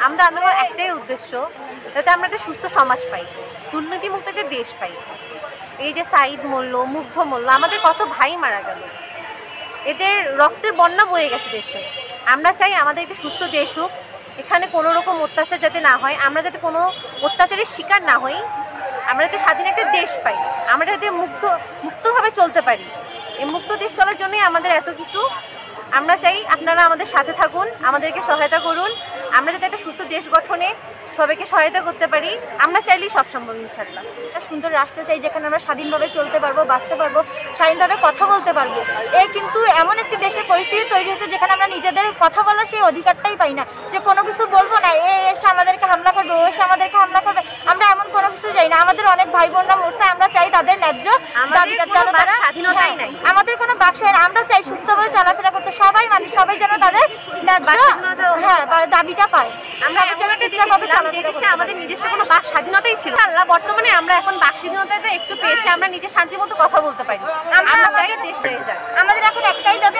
আমাদের আন্দোলনের একটাই উদ্দেশ্য, যাতে আমরা একটা সুস্থ সমাজ পাই, দুর্নীতিমুক্ত একটা দেশ পাই। এই যে সাঈদ মূল্য, মুগ্ধ মূল্য, আমাদের কত ভাই মারা গেল, এদের রক্তের বন্যা বয়ে গেছে দেশে। আমরা চাই আমাদের একটা সুস্থ দেশ হোক, এখানে কোনো রকম অত্যাচার যাতে না হয়, আমরা যাতে কোনো অত্যাচারের শিকার না হই, আমরা যাতে স্বাধীন একটা দেশ পাই, আমরা যাতে মুক্তভাবে চলতে পারি। এই মুক্ত দেশ চলার জন্যই আমাদের এত কিছু। আমরা চাই আপনারা আমাদের সাথে থাকুন, আমাদেরকে সহায়তা করুন, আমরা যাতে একটা সুস্থ দেশ গঠনে সবাইকে সহায়তা করতে পারি। আমরা চাইলেই সব সম্ভব ইনশাআল্লাহ। একটা সুন্দর রাষ্ট্র চাই যেখানে আমরা স্বাধীনভাবে চলতে পারবো, বাঁচতে পারবো, স্বাধীনভাবে কথা বলতে পারবো। এই কিন্তু এমন একটি দেশের পরিস্থিতি তৈরি হয়েছে যেখানে আমরা নিজেদের কথা বলার সেই অধিকারটাই পাই না, যে কোনো কিছু বলবো না, এ এসে আমাদেরকে হামলা করবে, ও এসে আমাদেরকে হামলা করবে। আমরা এমন কোনো কিছু চাই না। আমাদের অনেক ভাই বোনরা মরছে, আমরা চাই তাদের ন্যায্য দাবিটা যেন তারা, স্বাধীনতাই নাই, আমাদের কোনো বাক্সের, আমরা চাই সুস্থভাবে চলাফেরা করতে, সবাই মানুষ সবাই যেন তাদের দাবিটা পায়। আমরা এমন একটা দেশে ছিলাম যে দেশে আমাদের নিজস্ব কোনো বাক স্বাধীনতাই ছিল না। বর্তমানে আমরা এখন বাক স্বাধীনতাটা একটু পেয়েছি, আমরা নিজের শান্তি মতো কথা বলতে পারি। আমরা চাই দেশটাই যাক। আমাদের এখন একটাই দাবি,